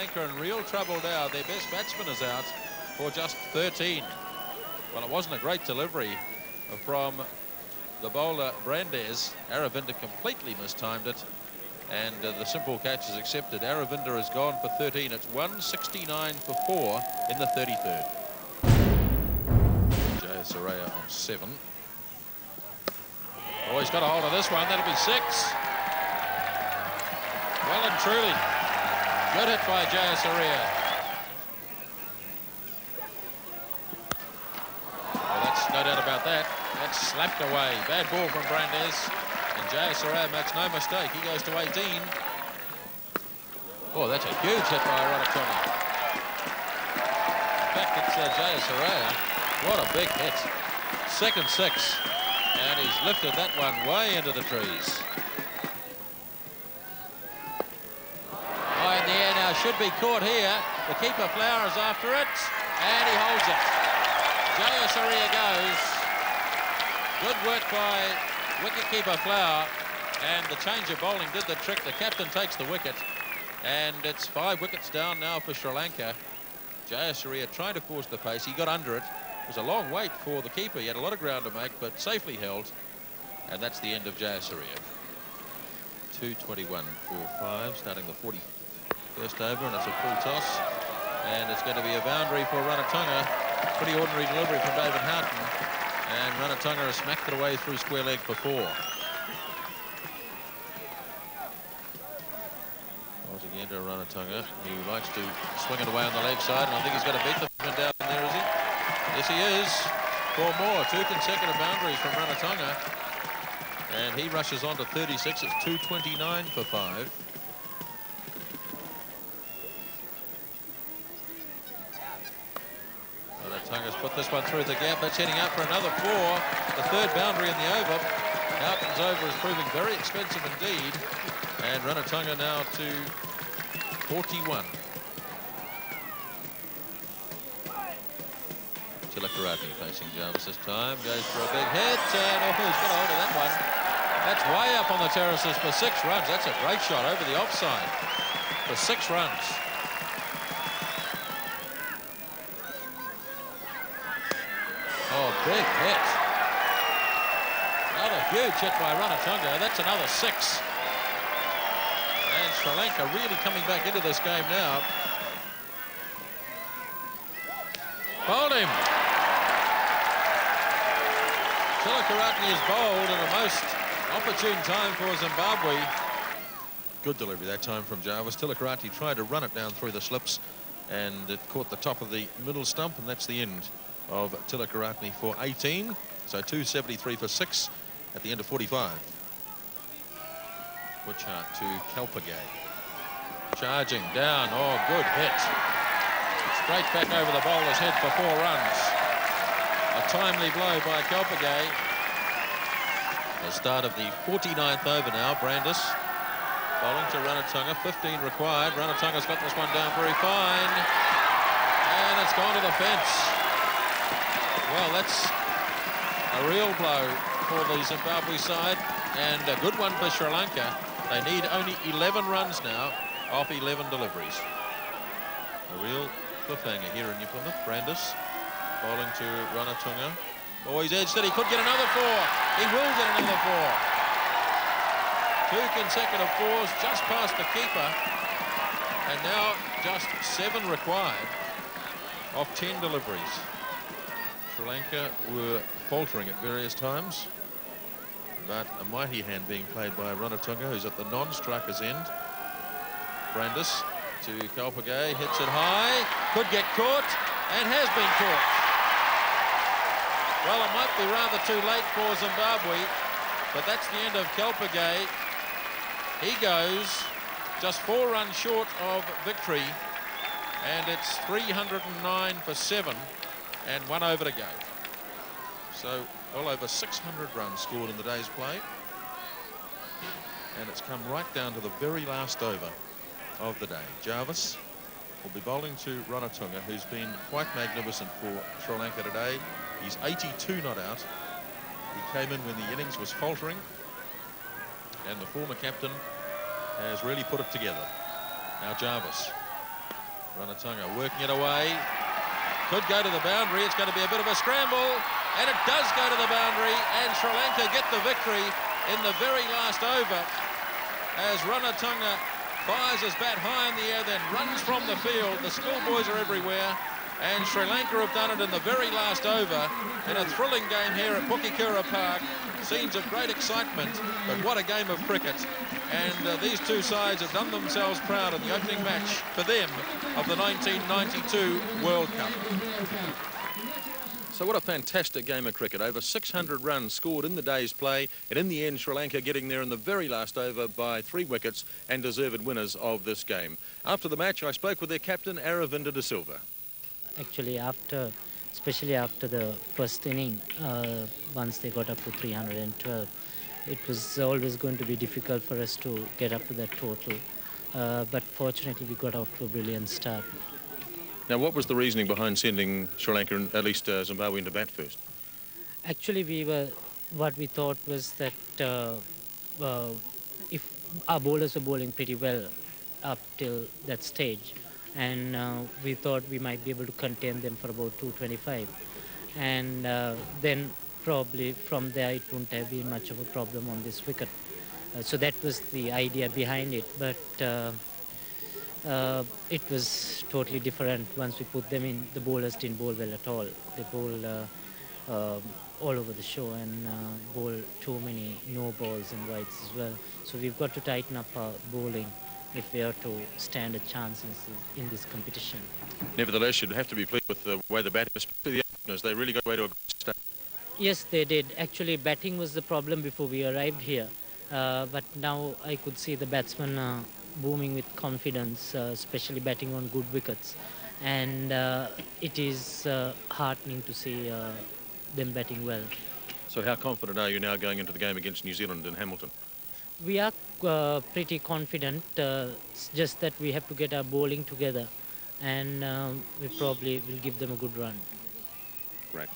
Lanka in real trouble now. Their best batsman is out for just 13. Well, it wasn't a great delivery from the bowler Brandes. Aravinda completely mistimed it, and the simple catch is accepted. Aravinda has gone for 13. It's 169 for 4 in the 33rd. Jayasuriya on 7. Oh, he's got a hold of this one. That'll be 6. Well and truly. Good hit by Jayasuriya. Well, that's no doubt about that. That's slapped away. Bad ball from Brandes. And Jayasuriya makes no mistake. He goes to 18. Oh, that's a huge hit by Ranatunga. In fact, it's Jayasuriya. What a big hit. Second 6. And he's lifted that one way into the trees. Oh, in the air now, should be caught here. The keeper Flowers after it, and he holds it. Jayasuriya goes. Good work by wicketkeeper Flower, and the change of bowling did the trick. The captain takes the wicket, and it's 5 wickets down now for Sri Lanka. Jayasuriya trying to force the pace. He got under it. It was a long wait for the keeper. He had a lot of ground to make, but safely held. And that's the end of Jayasuriya. 2:21 for 5, starting the 41st over, and it's a full toss. And it's going to be a boundary for Ranatunga. Pretty ordinary delivery from David Houghton. And Ranatunga has smacked it away through square leg for 4. Once again to Ranatunga. He likes to swing it away on the leg side, and I think he's going to beat the man down there, is he? Yes, he is. 4 more. 2 consecutive boundaries from Ranatunga. And he rushes on to 36. It's 2:29 for 5. Ranatunga's put this one through the gap. That's heading out for another 4. The 3rd boundary in the over. Houghton's over is proving very expensive indeed. And Ranatunga now to 41. Tilakaratne facing Jarvis this time. Goes for a big hit, and oh, he's got a hold of that one. That's way up on the terraces for 6 runs. That's a great shot over the offside for 6 runs. Oh, big hit. Another huge hit by Ranatunga. That's another 6. And Sri Lanka really coming back into this game now. Bowled him. Tilakaratne is bowled at a most opportune time for Zimbabwe. Good delivery that time from Jarvis. Tilakaratne tried to run it down through the slips, and it caught the top of the middle stump, and that's the end of Tilakaratne for 18. So 273 for 6 at the end of 45. Witchart to Kalpagay. Charging down. Oh, good hit. Straight back over the bowler's head for 4 runs. A timely blow by Kalpagay. The start of the 49th over now. Brandes bowling to Ranatunga. 15 required. Ranatunga's got this one down very fine. And it's gone to the fence. Well, that's a real blow for the Zimbabwe side. And a good one for Sri Lanka. They need only 11 runs now off 11 deliveries. A real cliffhanger here in New Plymouth. Brandes bowling to Ranatunga. Oh, he's edged it. He could get another 4. He will get another 4. 2 consecutive 4s just past the keeper. And now just 7 required off 10 deliveries. Sri Lanka were faltering at various times, but a mighty hand being played by Ranatunga, who's at the non-striker's end. Brandes to Kalpagay, hits it high, could get caught, and has been caught. Well, it might be rather too late for Zimbabwe, but that's the end of Kalpagay. He goes just 4 runs short of victory, and it's 309 for 7, and 1 over to go. So well over 600 runs scored in the day's play, and it's come right down to the very last over of the day. Jarvis will be bowling to Ranatunga, who's been quite magnificent for Sri Lanka today. He's 82 not out. He came in when the innings was faltering, and the former captain has really put it together. Now Jarvis Ranatunga working it away. Could go to the boundary. It's going to be a bit of a scramble. And it does go to the boundary. And Sri Lanka get the victory in the very last over as Ranatunga fires his bat high in the air, then runs from the field. The schoolboys are everywhere. And Sri Lanka have done it in the very last over in a thrilling game here at Pukekura Park. Scenes of great excitement, but what a game of cricket. And these two sides have done themselves proud in the opening match for them of the 1992 World Cup. So what a fantastic game of cricket. Over 600 runs scored in the day's play, and in the end Sri Lanka getting there in the very last over by 3 wickets and deserved winners of this game. After the match I spoke with their captain Aravinda de Silva. Actually, especially after the first inning, once they got up to 312, it was always going to be difficult for us to get up to that total. But fortunately, we got off to a brilliant start. Now, what was the reasoning behind sending Sri Lanka, and at least Zimbabwe, into bat first? Actually, what we thought was that if our bowlers were bowling pretty well up till that stage, and we thought we might be able to contain them for about 225, and then probably from there it wouldn't have been much of a problem on this wicket. So that was the idea behind it, but it was totally different once we put them in. The bowlers didn't bowl well at all. They bowled all over the show and bowled too many no balls and wides as well. So we've got to tighten up our bowling if we are to stand a chance in this competition. Nevertheless, you'd have to be pleased with the way the batting, especially the openers, they really got away to a good start. Yes, they did. Actually, batting was the problem before we arrived here. But now I could see the batsmen booming with confidence, especially batting on good wickets. And it is heartening to see them batting well. So how confident are you now going into the game against New Zealand in Hamilton? We are pretty confident, it's just that we have to get our bowling together, and we probably will give them a good run. Great.